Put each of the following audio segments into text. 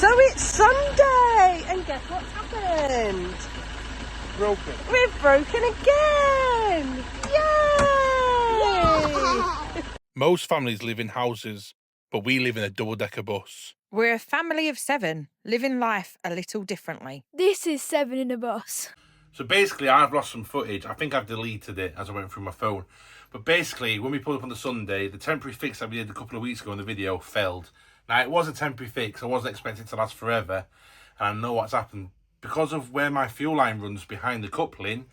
So it's Sunday, and guess what's happened? Broken. We've broken again! Yay! Most families live in houses, but we live in a double-decker bus. We're a family of 7, living life a little differently. This is 7 in a bus. So basically, I've lost some footage. I think I've deleted it as I went through my phone. But basically, when we pulled up on the Sunday, the temporary fix that we did a couple of weeks ago in the video failed. Now, it was a temporary fix. I wasn't expecting it to last forever. And I know what's happened. Because of where my fuel line runs behind the coupling,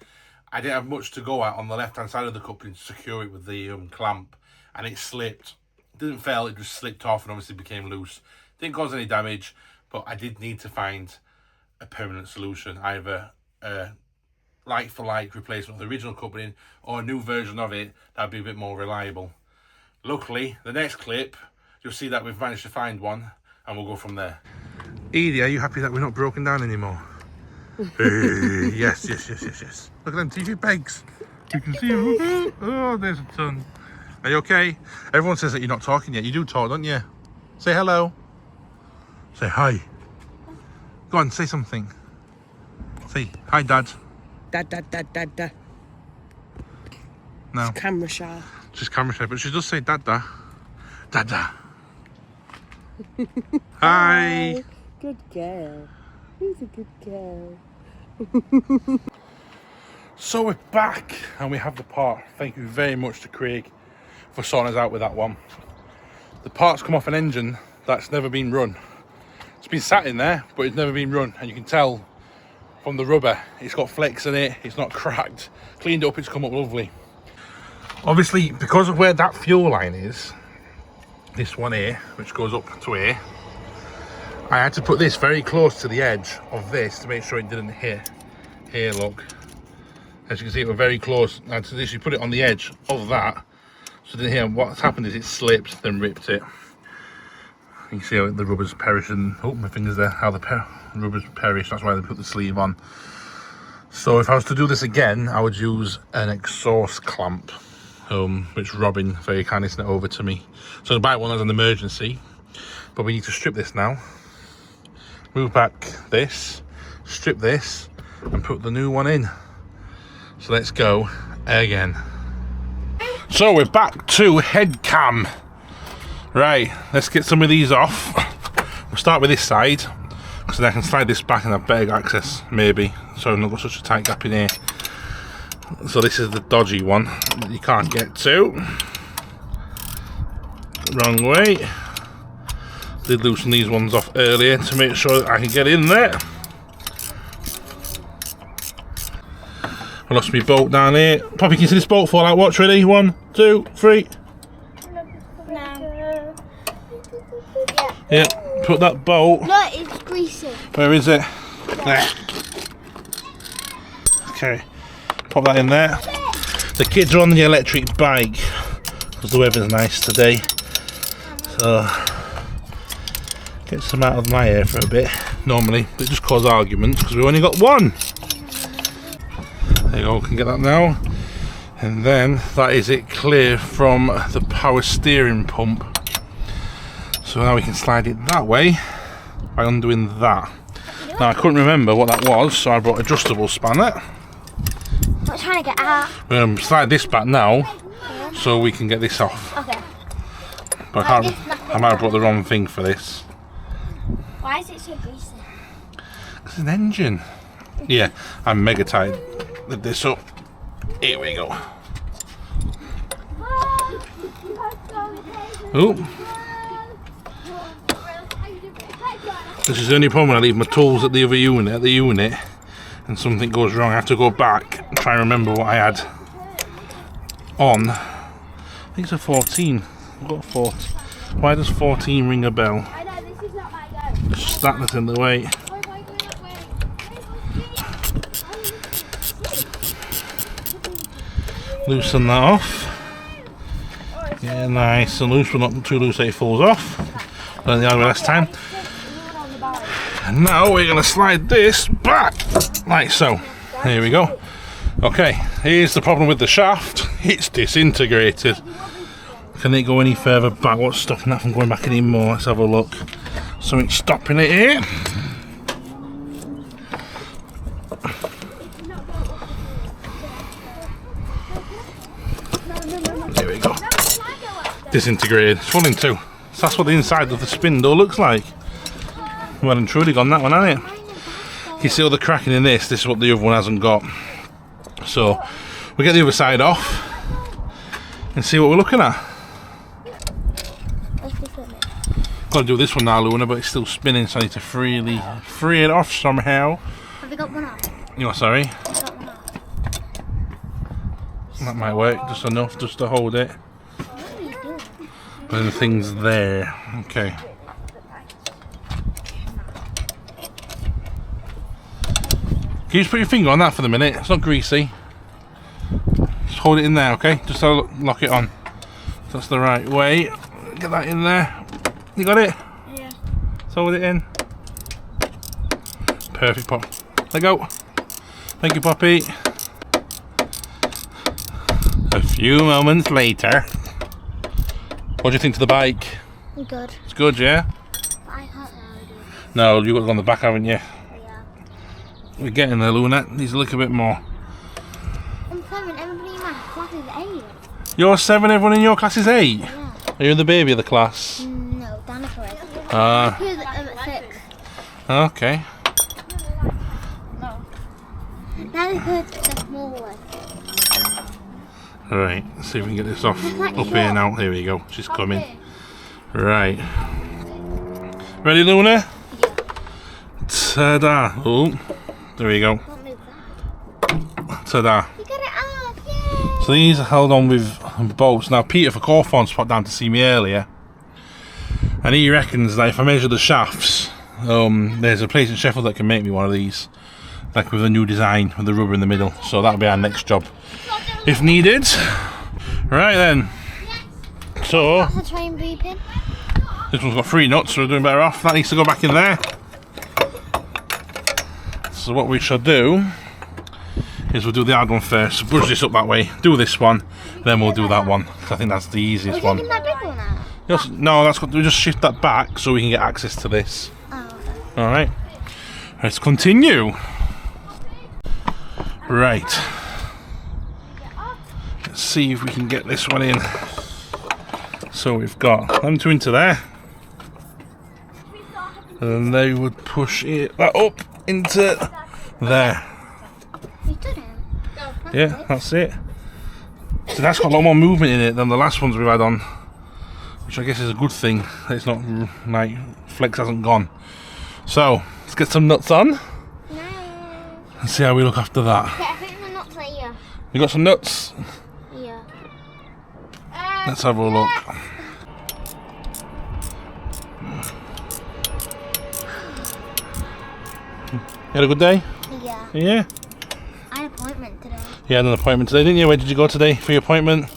I didn't have much to go at on the left-hand side of the coupling to secure it with the clamp. And it slipped. It didn't fail, it just slipped off and obviously became loose. Didn't cause any damage, but I did need to find a permanent solution. Either a like-for-like replacement of the original coupling or a new version of it that'd be a bit more reliable. Luckily, the next clip, you'll see that we've managed to find one and we'll go from there. Edie, are you happy that we're not broken down anymore? Yes. Look at them TV pegs. You can see them. Oh, there's a ton. Are you okay? Everyone says that you're not talking yet. You do talk, don't you? Say hello. Say hi. Go on, say something. Say hi, Dad. Dad. No. It's camera shy. She's camera shy, but she does say Dada. Dada. Hi. Good girl. Who's a good girl? So we're back and we have the part. Thank you very much to Craig for sorting us out with that one. The part's come off an engine that's never been run. It's been sat in there, but it's never been run, and you can tell from the rubber it's got flex in it, it's not cracked. Cleaned up, it's come up lovely. Obviously, because of where that fuel line is, this one here, which goes up to here, I had to put this very close to the edge of this to make sure it didn't hit. Here, look. As you can see, we're very close. I had to literally put it on the edge of that, so it didn't hit. What's happened is it slipped, then ripped it. You can see how the rubber's perishing. Oh, my finger's there. How the rubber's perished. That's why they put the sleeve on. So if I was to do this again, I would use an exhaust clamp, which Robin very kindly sent over to me. So I'll buy one as an emergency. But we need to strip this now. Move back this, strip this, and put the new one in. So let's go again. So we're back to head cam. Right, let's get some of these off. We'll start with this side, so then I can slide this back and have better access, maybe. So I've not got such a tight gap in here. So this is the dodgy one that you can't get to. Wrong way. Did loosen these ones off earlier to make sure that I can get in there. I lost my bolt down here. Poppy, can you see this bolt fall out? Watch, ready? 1, 2, 3. Yeah, put that bolt. No, it's greasy. Where is it? There. Okay, pop that in there. The kids are on the electric bike because the weather's nice today. So, get some out of my hair for a bit. Normally, it just cause arguments because we've only got one. There you go, we can get that now. And then that is it clear from the power steering pump. So now we can slide it that way by undoing that. Now I couldn't remember what that was, so I brought adjustable spanner. I'm trying to get out. We're going to slide this back now, so we can get this off. Okay. But I might have brought the wrong thing for this. Why is it so greasy? It's an engine. Yeah, I'm mega tight. Lift this up. Here we go. Oh. This is the only problem when I leave my tools at the other unit, and something goes wrong. I have to go back and try and remember what I had on. I think it's a 14. I've got a 14. Why does 14 ring a bell? I know, this is not my go. Just that's in the way. Loosen that off. Yeah, nice and loose, but not too loose that it falls off. Learned the other way last time. And now we're going to slide this back, like so. Here we go. Okay, here's the problem with the shaft. It's disintegrated. Can it go any further back? What's stopping that from going back anymore? Let's have a look. So it's stopping it here. There we go. Disintegrated. It's falling too. So that's what the inside of the spindle looks like. Well and truly gone that one, hasn't it? You see all the cracking in this. This is what the other one hasn't got. So we get the other side off and see what we're looking at. Got to do this one now, Luna, but it's still spinning, so I need to free it off somehow. Have you got one off? You know, sorry. Have you got one off? That might work, just enough just to hold it. What are you doing? Then the thing's there. Okay. Can you just put your finger on that for the minute? It's not greasy. Just hold it in there, okay? Just to lock it on. So that's the right way. Get that in there. You got it? Yeah. Just hold it in. Perfect, Pop. Let go. Thank you, Poppy. A few moments later. What do you think to the bike? Good. It's good, yeah? But I can't really do it. No, you've got to go on the back, haven't you? Yeah. We're getting there, Luna. Needs a little bit more. I'm 7, everybody in my class is 8. You're 7, everyone in your class is 8? Yeah. Are you the baby of the class? No, Danica is. Ah, Who's at 6? okay. No. Danica's the small one. Right, let's see if we can get this off up here now. Here we go, she's coming. Right. Ready, Luna? Yeah. Ta-da. Oh, there we go. Don't move that. Ta-da. You got it off, yay! So these are held on with bolts. Now Peter for Cawthorn's popped down to see me earlier, and he reckons that if I measure the shafts, there's a place in Sheffield that can make me one of these, like with a new design with the rubber in the middle. So that'll be our next job if needed. Right then, so That's a train beeping. this one's got 3 nuts, so we're doing better off. That needs to go back in there. So what we shall do is we'll do the hard one first, brush this up that way, do this one, then we'll do that one. I think that's the easiest one. Taking that big one out? No, that's got, we just shift that back so we can get access to this. Oh, okay. Alright, let's continue. Right, let's see if we can get this one in. So we've got them 2 into there, and then they would push it that up into there. You did it. Yeah, that's it. So that's got a lot more movement in it than the last ones we've had on, which I guess is a good thing. That it's not like flex hasn't gone. So let's get some nuts on No. and see how we look after that. Okay, I think the nuts are here. You got some nuts? Yeah. Let's have a look. You had a good day? Yeah. Yeah. I had an appointment today. You had an appointment today, didn't you? Where did you go today for your appointment?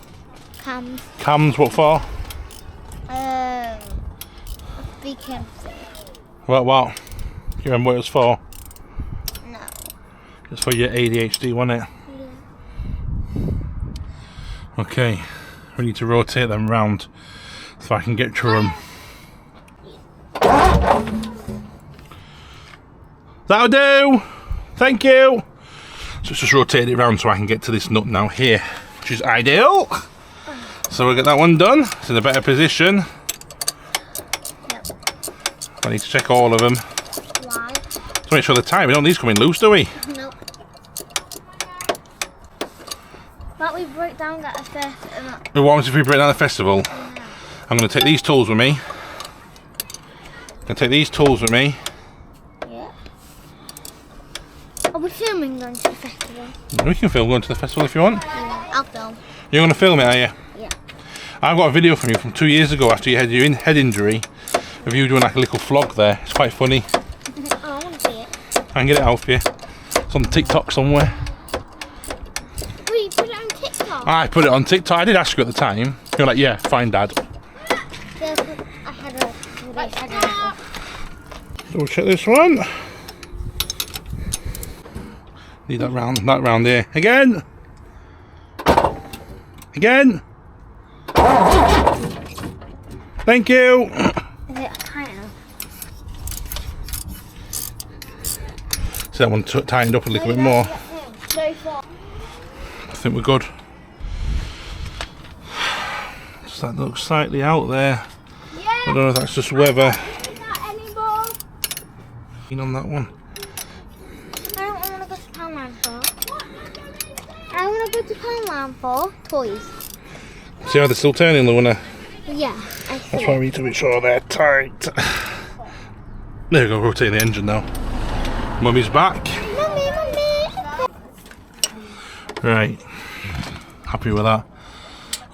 Cams. Cams, what for? Beacon. What? Do you remember what it was for? No. It's for your ADHD, wasn't it? Yeah. Okay. We need to rotate them round so I can get to them. That'll do! Thank you! So it's just rotated it round so I can get to this nut now here, which is ideal. So we'll get that one done. It's in a better position. Yep. I need to check all of them. Why? To make sure the time, we don't need these coming loose, do we? Nope. But we broke down that first. We want if we break down the festival. I'm going to take these tools with me. Yeah. Are we filming going to the festival? We can film going to the festival if you want. Yeah. I'll film. You're going to film it, are you? Yeah. I've got a video from you from 2 years ago after you had your head injury of you doing like a little vlog there. It's quite funny. Oh, I want to see it. I can get it out for you. It's on TikTok somewhere. We put it on TikTok. I put it on TikTok. I did ask you at the time. You're like, yeah, fine, Dad. I had a We'll check this one. Need that round there. Again. Thank you. Is it kind of? See that one tightened up a little bit more. I think we're good. Just that looks slightly out there. I don't know if that's just weather. On that one. I don't want to go to Poundland for. I want to go to Poundland for toys. See how they're still turning, Luna? Yeah, I see. That's why we need to make sure they're tight. There we go, rotating the engine now. Mummy's back. Mummy. Right. Happy with that.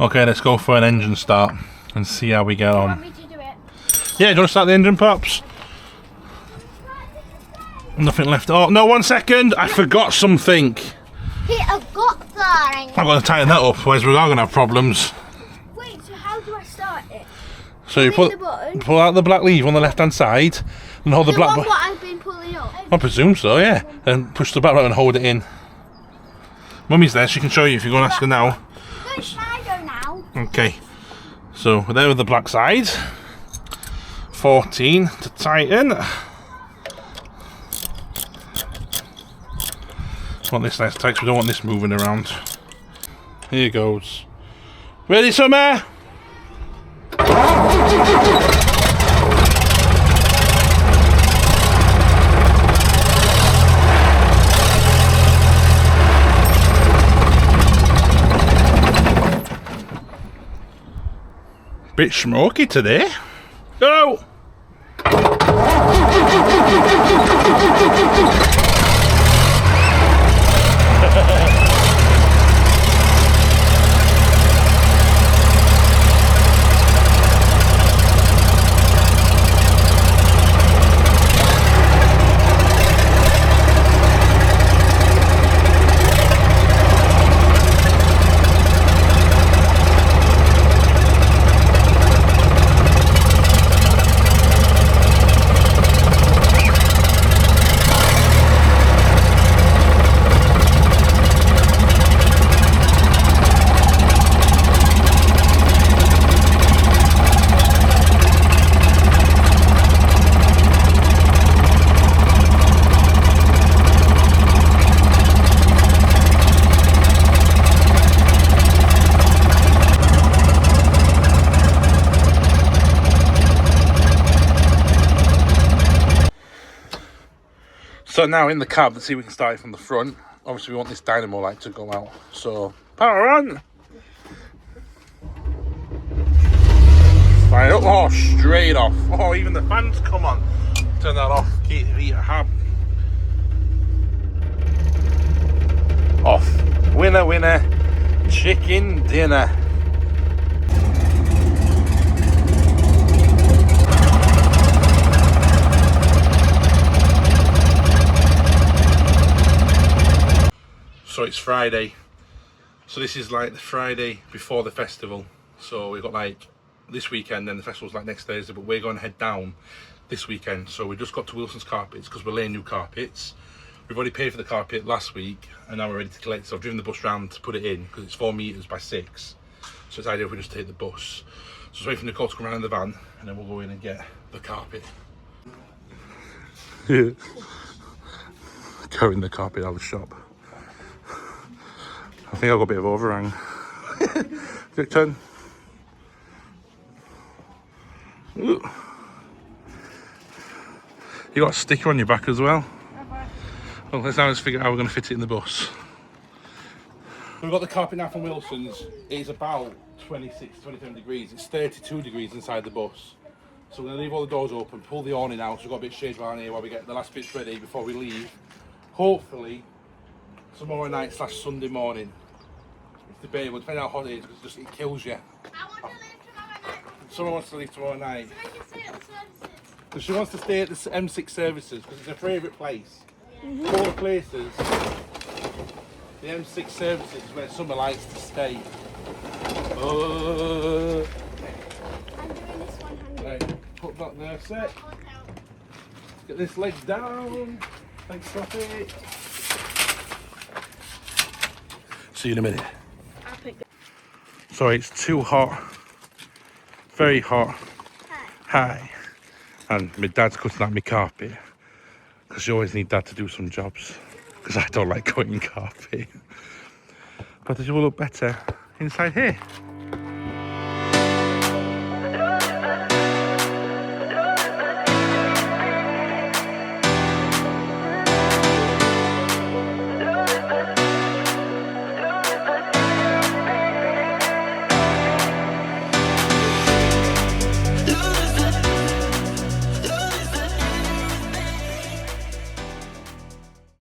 Okay, let's go for an engine start and see how we get on. Want me to do it? Yeah, do you want to start the engine, Pops? Nothing left. Oh, no, 1 second. I forgot something. I've got that. I've got to tighten that up, otherwise we are going to have problems. Wait, so how do I start it? So you pull out the black lever on the left-hand side and hold the black button. What I've been pulling up. I presume so, yeah. And push the black button and hold it in. Mummy's there, she can show you if you go and ask her now. No, it's my go now. Okay. So we're there with the black side. 14 to tighten. Want this nice tight, so we don't want this moving around. Here goes. Ready, Summer? Bit smoky today. Go! So now in the cab, let's see if we can start it from the front. Obviously we want this dynamo light to go out. So power on! Fire up, oh straight off. Oh, even the fans come on. Turn that off, keep the heat hab. Off. Winner, winner, chicken dinner. So it's Friday, so this is like the Friday before the festival. So we've got like this weekend, then the festival's like next Thursday, but we're going to head down this weekend. So we just got to Wilson's Carpets because we're laying new carpets. We've already paid for the carpet last week and now we're ready to collect. So I've driven the bus round to put it in because it's 4 meters by 6. So it's ideal if we just take the bus. So just wait for Nicole to come around in the van and then we'll go in and get the carpet. Carrying the carpet out of the shop. I think I've got a bit of overhang. Quick turn. Ooh. You got a sticker on your back as well. Well, let's now just figure out how we're going to fit it in the bus. We've got the carpet now from Wilson's. It's about 26, 27 degrees. It's 32 degrees inside the bus. So we're going to leave all the doors open, pull the awning out, so we've got a bit of shade around here while we get the last bits ready before we leave. Hopefully, tomorrow night / Sunday morning. It's debatable, depending on how hot it is, because it kills you. I want to leave tomorrow night. Someone wants to leave tomorrow night. So we can stay at the services. So she wants to stay at the M6 services because it's her favourite place. Of all the places, the M6 services is where Summer likes to stay. I'm doing this one handed. Right, put that there, set. Get this leg down. Thanks, Sophie. See you in a minute. I'll pick it. Sorry, it's too hot. Very hot. Hi. And my dad's cutting out my carpet. because you always need Dad to do some jobs, because I don't like cutting carpet. But it will look better inside here.